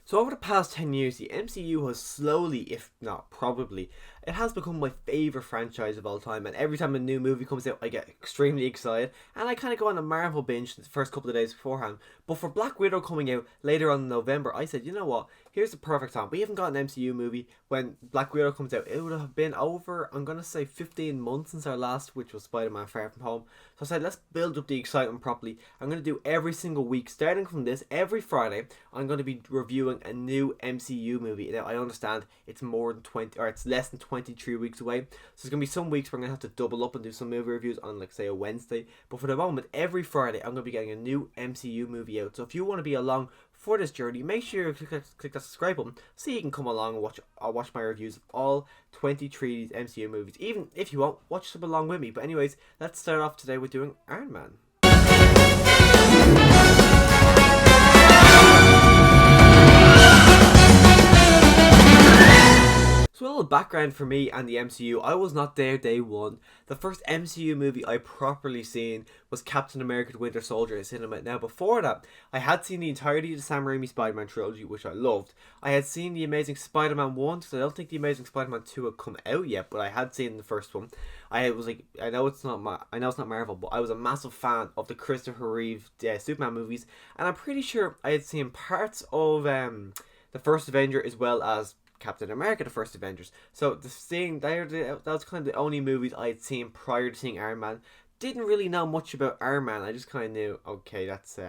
So over the past 10 years, the MCU has slowly, if not probably, it has become my favourite franchise of all time. And every time a new movie comes out, I get extremely excited. And I kind of go on a Marvel binge the first couple of days beforehand. But for Black Widow coming out later on in November, I said, you know what, here's the perfect time. We haven't got an MCU movie. When Black Widow comes out, it would have been over, I'm going to say 15 months since our last, which was Spider-Man Far From Home. So I said, let's build up the excitement properly. I'm going to do every single week, starting from this, every Friday, I'm going to be reviewing a new MCU movie. Now, I understand it's more than 20, or it's less than 23 weeks away. So there's going to be some weeks where I'm going to have to double up and do some movie reviews on, like, say, a Wednesday. But for the moment, every Friday, I'm going to be getting a new MCU movie out. So if you want to be along for this journey, make sure you click that subscribe button so you can come along and watch my reviews of all 23 MCU movies. Even if you won't, watch them along with me. But anyways, let's start off today with doing Iron Man. So a little background for me and the MCU. I was not there day one. The first MCU movie I properly seen was Captain America: The Winter Soldier at cinema. Now before that, I had seen the entirety of the Sam Raimi Spider-Man trilogy, which I loved. I had seen the Amazing Spider-Man 1, because I don't think the Amazing Spider-Man 2 had come out yet, but I had seen the first one. I was like, I know it's not Marvel, but I was a massive fan of the Christopher Reeve Superman movies, and I'm pretty sure I had seen parts of the first Avenger as well as Captain America: The First Avengers. So that was kind of the only movies I had seen prior to seeing Iron Man. Didn't really know much about Iron Man. I just kind of knew, okay, that's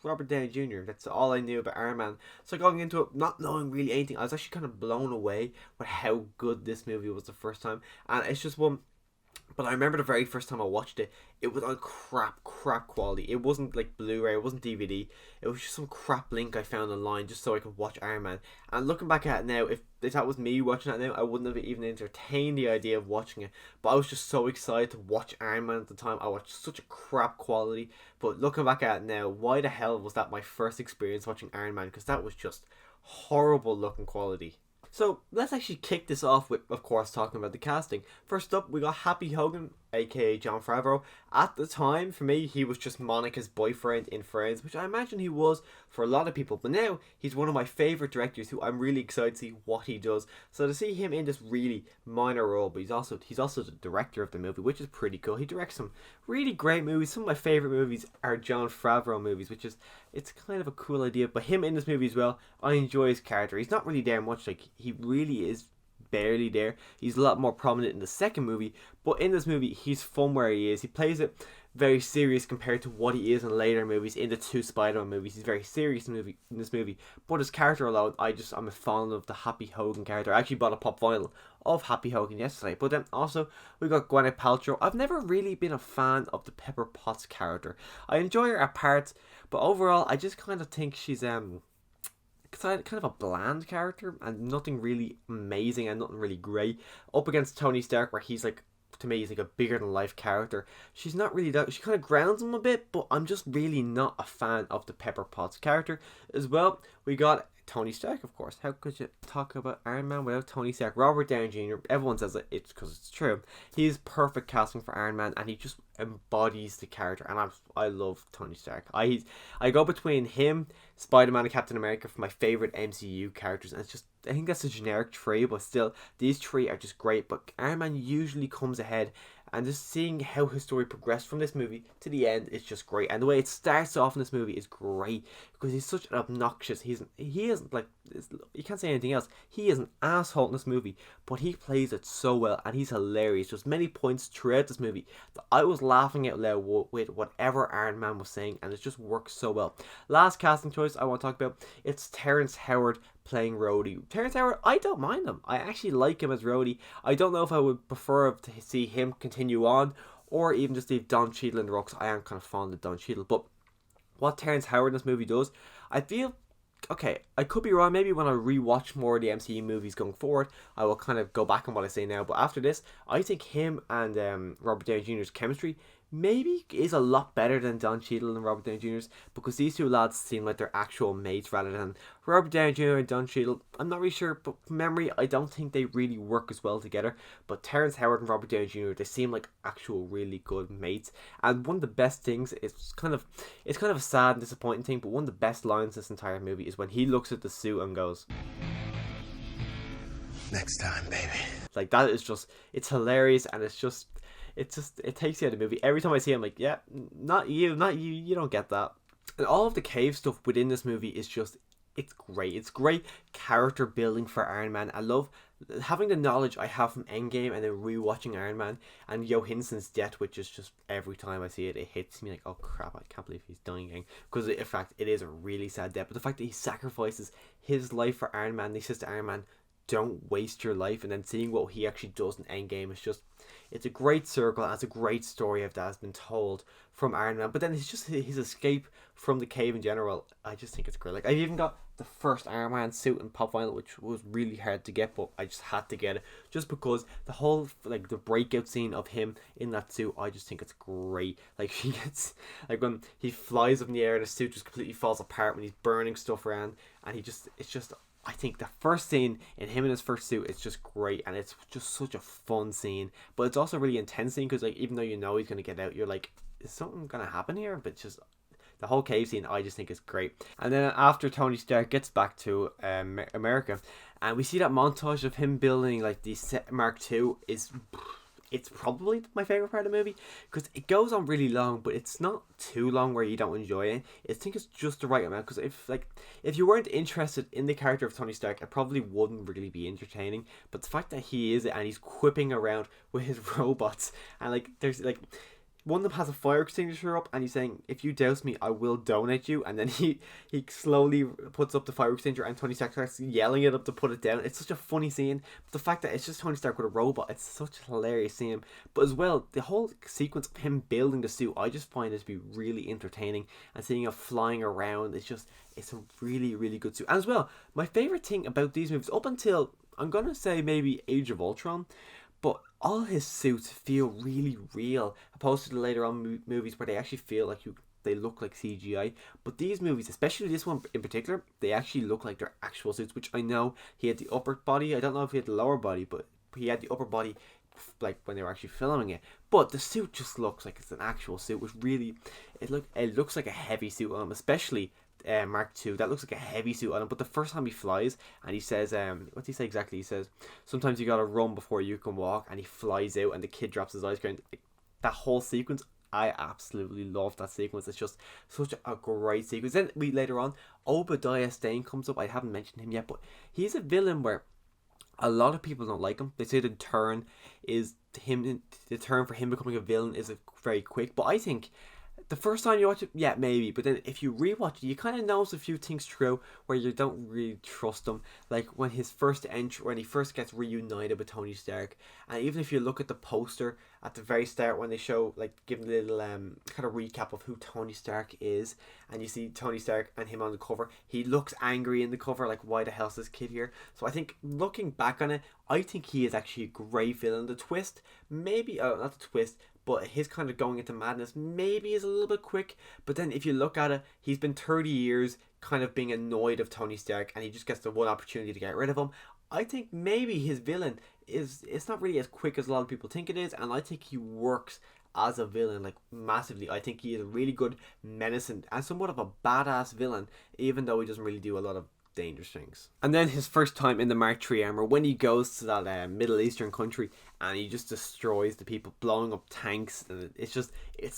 Robert Downey Jr. That's all I knew about Iron Man. So going into it, not knowing really anything, I was actually kind of blown away with how good this movie was the first time. And it's just one. But I remember the very first time I watched it, it was on crap quality. It wasn't like Blu-ray, it wasn't DVD. It was just some crap link I found online just so I could watch Iron Man. And looking back at it now, if that was me watching it now, I wouldn't have even entertained the idea of watching it. But I was just so excited to watch Iron Man at the time. I watched such a crap quality. But looking back at it now, why the hell was that my first experience watching Iron Man? Because that was just horrible looking quality. So let's actually kick this off with, of course, talking about the casting. First up, we got Happy Hogan, aka Jon Favreau. At the time, for me, he was just Monica's boyfriend in Friends, which I imagine he was for a lot of people. But now, he's one of my favourite directors who I'm really excited to see what he does. So to see him in this really minor role, but he's also the director of the movie, which is pretty cool. He directs some really great movies. Some of my favourite movies are Jon Favreau movies, which is, it's kind of a cool idea. But him in this movie as well, I enjoy his character. He's not really there much, like, he really is barely there. He's a lot more prominent in the second movie, but in this movie he's fun where he is. He plays it very serious compared to what he is in later movies. In the two Spider-Man movies, he's very serious in this movie, but his character alone, I'm a fan of the Happy Hogan character. I actually bought a pop vinyl of Happy Hogan yesterday. But then also we got Gwyneth Paltrow. I've never really been a fan of the Pepper Potts character. I enjoy her at parts, but overall I just kind of think she's kind of a bland character and nothing really amazing and nothing really great. Up against Tony Stark, where he's like, to me, he's like a bigger than life character. She's not really that. She kind of grounds him a bit, but I'm just really not a fan of the Pepper Potts character. As well, we got Tony Stark, of course. How could you talk about Iron Man without Tony Stark? Robert Downey Jr., everyone says it's because it's true. He's perfect casting for Iron Man, and he just embodies the character, and I love Tony Stark. I go between him, Spider-Man, and Captain America for my favourite MCU characters, and it's just, I think that's a generic three, but still, these three are just great. But Iron Man usually comes ahead, and just seeing how his story progressed from this movie to the end is just great. And the way it starts off in this movie is great, because he's such an obnoxious, he isn't like, you can't say anything else, he is an asshole in this movie, but he plays it so well, and he's hilarious. There's many points throughout this movie that I was laughing out loud with whatever Iron Man was saying, and it just works so well. Last casting choice I want to talk about, it's Terrence Howard playing Rhodey. Terrence Howard, I don't mind him. I actually like him as Rhodey. I don't know if I would prefer to see him continue on, or even just leave Don Cheadle in the role, because I am kind of fond of Don Cheadle. But what Terrence Howard in this movie does, I feel, okay, I could be wrong. Maybe when I rewatch more of the MCU movies going forward, I will kind of go back on what I say now. But after this, I think him and Robert Downey Jr.'s chemistry maybe is a lot better than Don Cheadle and Robert Downey Jr.'s, because these two lads seem like they're actual mates rather than Robert Downey Jr. and Don Cheadle. I'm not really sure, but from memory, I don't think they really work as well together. But Terrence Howard and Robert Downey Jr., they seem like actual really good mates. And one of the best things, it's kind of a sad and disappointing thing, but one of the best lines this entire movie is when he looks at the suit and goes, "Next time, baby." Like, that is just, it's hilarious, and it takes you out of the movie. Every time I see him, like, yeah, not you, you don't get that. And all of the cave stuff within this movie is just, it's great. It's great character building for Iron Man. I love having the knowledge I have from Endgame and then rewatching Iron Man and Johansson's death, which is just, every time I see it, it hits me like, oh crap, I can't believe he's dying again. Because in fact, it is a really sad death. But the fact that he sacrifices his life for Iron Man, he says to Iron Man, don't waste your life, and then seeing what he actually does in Endgame is just, it's a great circle, and it's a great story of that has been told from Iron Man. But then it's just his escape from the cave in general. I just think it's great. Like, I've even got the first Iron Man suit in Pop Vinyl, which was really hard to get, but I just had to get it just because the whole, like, the breakout scene of him in that suit, I just think it's great. Like, he gets, like, when he flies up in the air and the suit just completely falls apart when he's burning stuff around, and it's just, I think the first scene in him in his first suit is just great, and it's just such a fun scene. But it's also a really intense scene because, like, even though you know he's gonna get out, you're like, is something gonna happen here? But just the whole cave scene, I just think is great. And then after Tony Stark gets back to America, and we see that montage of him building like the Mark II is. It's probably my favorite part of the movie because it goes on really long, but it's not too long where you don't enjoy it. I think it's just the right amount, because if you weren't interested in the character of Tony Stark, it probably wouldn't really be entertaining. But the fact that he is, and he's quipping around with his robots, and like there's like one of them has a fire extinguisher up, and he's saying, if you douse me, I will donate you. And then he slowly puts up the fire extinguisher, and Tony Stark starts yelling it up to put it down. It's such a funny scene. But the fact that it's just Tony Stark with a robot, it's such a hilarious scene. But as well, the whole sequence of him building the suit, I just find it to be really entertaining. And seeing him flying around, it's a really, really good suit. And as well, my favourite thing about these movies, up until, I'm going to say maybe Age of Ultron, but all his suits feel really real, opposed to the later on movies where they actually feel like they look like CGI. But these movies, especially this one in particular, they actually look like they're actual suits, which I know he had the upper body. I don't know if he had the lower body, but he had the upper body like when they were actually filming it. But the suit just looks like it's an actual suit, which really, it looks like a heavy suit on him, especially Mark II. That looks like a heavy suit on him. But the first time he flies, and he says, what's he say exactly? He says, sometimes you gotta run before you can walk, and he flies out, and the kid drops his ice cream. That whole sequence, I absolutely love that sequence. It's just such a great sequence. Then later on, Obadiah Stane comes up. I haven't mentioned him yet, but he's a villain where a lot of people don't like him. They say the turn for him becoming a villain is very quick. But I think the first time you watch it, yeah, maybe. But then if you rewatch it, you kind of notice a few things through where you don't really trust him. Like when he first gets reunited with Tony Stark. And even if you look at the poster at the very start when they show, like, give a little kind of recap of who Tony Stark is. And you see Tony Stark and him on the cover. He looks angry in the cover, like, why the hell's this kid here? So I think looking back on it, I think he is actually a great villain. The twist, maybe, not the twist, but his kind of going into madness maybe is a little bit quick. But then if you look at it, he's been 30 years kind of being annoyed of Tony Stark, and he just gets the one opportunity to get rid of him. I think maybe his villain it's not really as quick as a lot of people think it is, and I think he works as a villain, like, massively. I think he is a really good, menacing, and somewhat of a badass villain, even though he doesn't really do a lot of dangerous things. And then his first time in the Mark III armor, when he goes to that Middle Eastern country and he just destroys the people, blowing up tanks, and it's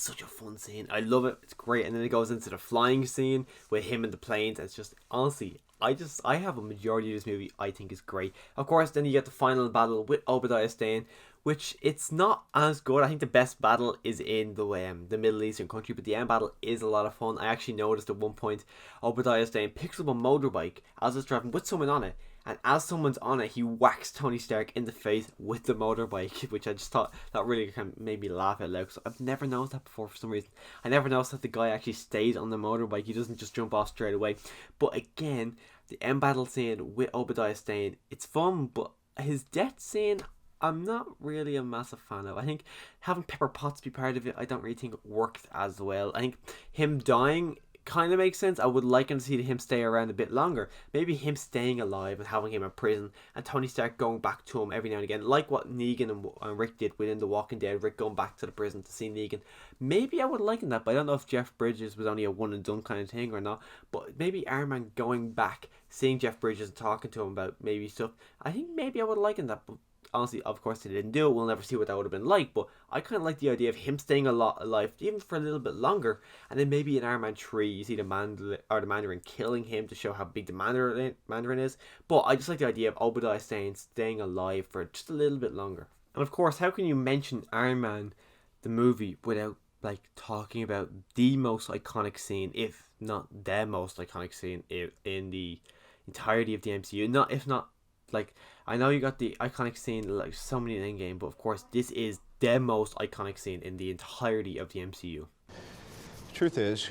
such a fun scene. I love it. It's great. And then it goes into the flying scene with him and the planes. It's just, honestly, I have a majority of this movie I think is great. Of course, then you get the final battle with Obadiah Stane, which it's not as good. I think the best battle is in the Middle Eastern country, but the end battle is a lot of fun. I actually noticed at one point Obadiah Stane picks up a motorbike as it's driving with someone on it, and as someone's on it, he whacks Tony Stark in the face with the motorbike, which I just thought that really kind of made me laugh out loud, because I've never noticed that before for some reason. I never noticed that the guy actually stays on the motorbike. He doesn't just jump off straight away. But again, the end battle scene with Obadiah Stane, it's fun, but his death scene, I'm not really a massive fan of. I think having Pepper Potts be part of it, I don't really think worked as well. I think him dying kind of makes sense. I would like him to see him stay around a bit longer. Maybe him staying alive and having him in prison, and Tony Stark going back to him every now and again, like what Negan and Rick did within The Walking Dead. Rick going back to the prison to see Negan. Maybe I would like that, but I don't know if Jeff Bridges was only a one and done kind of thing or not. But maybe Iron Man going back, seeing Jeff Bridges and talking to him about maybe stuff. I think maybe I would like that. But honestly, of course, they didn't do it. We'll never see what that would have been like. But I kind of like the idea of him staying alive, even for a little bit longer, and then maybe in Iron Man 3, you see the Mandarin killing him to show how big the Mandarin is. But I just like the idea of Obadiah staying alive for just a little bit longer. And of course, how can you mention Iron Man, the movie, without like talking about the most iconic scene, if not the most iconic scene in the entirety of the MCU? Not if not like, I know you got the iconic scene like so many in Endgame, but of course this is the most iconic scene in the entirety of the MCU. The truth is,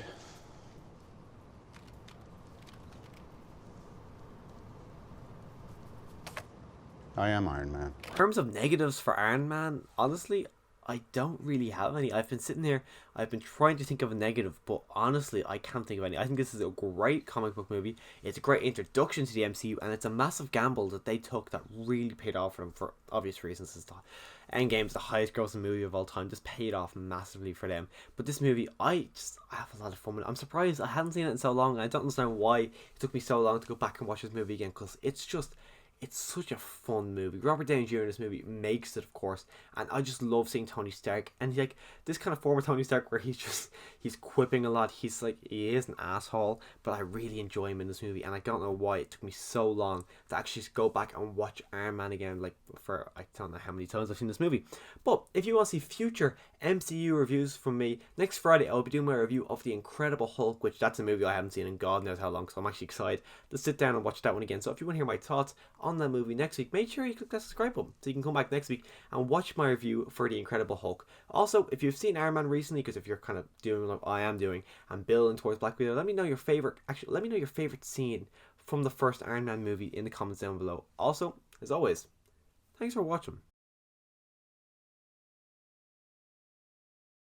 I am Iron Man. In terms of negatives for Iron Man, honestly, I don't really have any. I've been sitting there, I've been trying to think of a negative, but honestly, I can't think of any. I think this is a great comic book movie. It's a great introduction to the MCU, and it's a massive gamble that they took that really paid off for them for obvious reasons. Endgame's the highest grossing movie of all time, just paid off massively for them. But this movie, I have a lot of fun with it. I'm surprised I hadn't seen it in so long, and I don't understand why it took me so long to go back and watch this movie again, because it's such a fun movie. Robert Downey Jr. in this movie makes it, of course, and I just love seeing Tony Stark, and like this kind of former Tony Stark where he's quipping a lot. He is an asshole, but I really enjoy him in this movie, and I don't know why it took me so long to actually just go back and watch Iron Man again. Like for I don't know how many times I've seen this movie. But if you want to see future MCU reviews from me, next Friday I'll be doing my review of The Incredible Hulk, which that's a movie I haven't seen in God knows how long, so I'm actually excited to sit down and watch that one again. So if you want to hear my thoughts on that movie next week, make sure you click that subscribe button so you can come back next week and watch my review for The Incredible Hulk. Also, if you've seen Iron Man recently, because if you're kind of doing like I am doing and building towards Black Widow, let me know your favorite scene from the first Iron Man movie in the comments down below. Also, as always, thanks for watching.